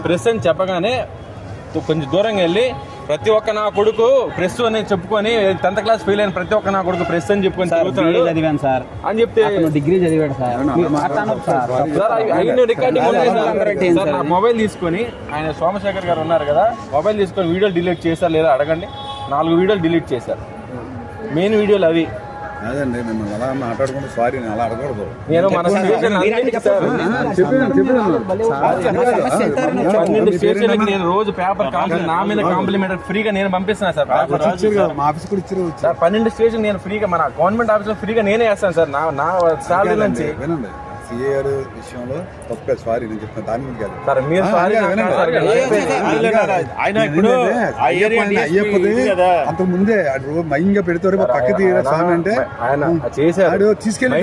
Press అని చెప్పగానే కొంచెం దూరంగా వెళ్ళి ప్రతి ఒక్క నా కొడుకు ప్రెస్ అని చెప్పుకొని 10th క్లాస్ ఫెయిల్ అయిన ప్రతి ఒక్క నా కొడుకు ప్రెస్ అని చెప్పుకొని చదివాను సార్ అని చెప్తే డిగ్రీ చదివాడు సార్ నా మొబైల్ తీసుకొని ఆయన సోమశేఖర్ గారు ఉన్నారు కదా, మొబైల్ తీసుకొని వీడియోలు డిలీట్ చేశారు లేదా అడగండి. 4 వీడియోలు డిలీట్ చేశారు. మెయిన్ వీడియోలు అవి. అదండి మిమ్మల్ని అలా మాట్లాడుకుంటే సారీ నేను అలా అడగకూడదు. నేను మన 12 స్టేషన్లకి నేను రోజు పేపర్ నా మీద కాంప్లిమెంటరీ ఫ్రీగా నేను పంపిస్తున్నా సార్. 12 స్టేషన్ నేను ఫ్రీగా మన గవర్నమెంట్ ఆఫీస్ లో ఫ్రీగా నేనే వేస్తాను సార్. నా సాలరీ నుంచి సిఏ విషయంలో తప్పే సారీ నేను చెప్తాను. దాని మీద కాదు సార్ మీరు అంత ముందే మైంగా పెడతారు పక్క తీయరా స్వామి అంటే ఆయన చేశారు తీసుకెళ్ళి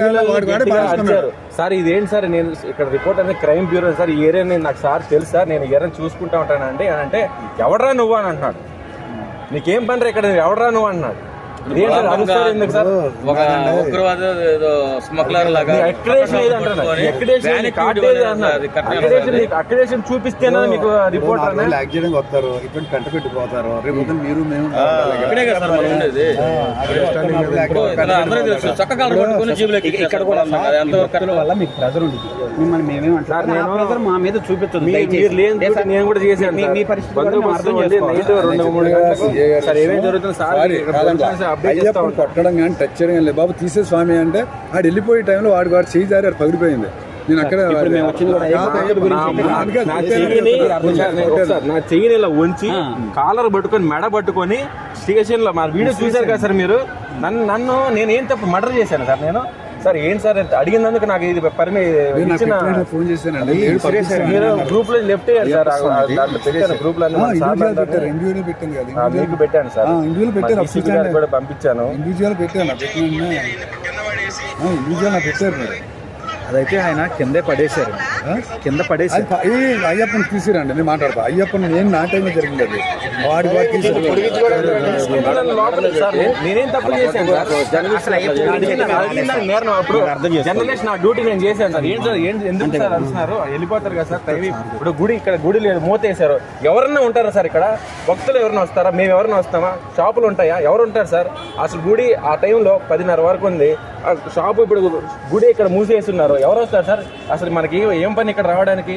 సార్. ఇదేంటి సార్, నేను ఇక్కడ రిపోర్ట్ అనేది క్రైమ్ బ్యూరో సార్. ఈ ఏరియా నాకు సార్ తెలుసు సార్, నేను ఏరియా చూసుకుంటా ఉంటానండి అని అంటే ఎవడరా నువ్వు అని అంటున్నాడు. నీకేం పని ఇక్కడ ఎవడరా నువ్వు అంటున్నాడు. అక్రిడేషన్ చూపిస్తేనే మీకు రిపోర్ట్ వస్తారు. ఇటువంటి కంట పెట్టిపోతారు. రేపు మీరు మేము వల్ల మీకు ప్రెజర్ ఉంటుంది. మిమ్మల్ని మేమేమంటారు మా మీద చూపిస్తుంది. నేను కూడా చేశాను. మీ పరిస్థితి ఏమేమి జరుగుతుంది సార్ కొట్టడం కానీ టచ్ చేయడం కానీ బాబు తీసే స్వామి అంటే ఆడు వెళ్ళిపోయే టైంలో వాడు చేయి జారి ఆడు పగిలిపోయింది. నేను అక్కడ నా చెయ్యిని ఇలా ఉంచి కాలర్ పట్టుకొని మెడ పట్టుకొని స్టేషన్ లో మా వీడియో చూశారు కదా సార్ మీరు. నన్ను నేనేం తప్ప మర్డర్ చేశాను సార్ నేను. సార్ ఏంటి సార్ అడిగినందుకు నాకు ఇది ఫోన్ చేశానండి. మీరు గ్రూప్ లో లెఫ్ట్ అయ్యారు సార్. గ్రూప్ లో మీకు పెట్టాను సార్. కూడా పంపించాను. ఇండివిజువల్ పెట్టాను. పెట్టారు మీరు. అదైతే ఆయన కిందే పడేశారు. కింద పడేసి అయ్యప్పని తీసిరండి. నేను మాట్లాడతా. అయ్యప్పని నేను నా టైంలో జరిగింది అది. వాడి నేనేం తప్పు చేశాను జర్నలిస్ట్ నా డ్యూటీ నేను చేశాను సార్. ఏంటి సార్ ఎందుకు సార్ అంటున్నారు? వెళ్ళిపోతారు కదా సార్. ఇప్పుడు ఇక్కడ గుడి లేదు, మూతేశారు. ఎవరన్నా ఉంటారా సార్ ఇక్కడ? భక్తులు ఎవరైనా వస్తారా? మేము ఎవరైనా వస్తామా? షాపులు ఉంటాయా? ఎవరు ఉంటారు సార్? అసలు గుడి ఆ టైంలో 10:30 వరకు ఉంది. షాపు ఇప్పుడు గుడి ఇక్కడ మూసేస్తున్నారు. ఎవరు వస్తారు సార్? అసలు మనకి ఏం పని ఇక్కడ రావడానికి?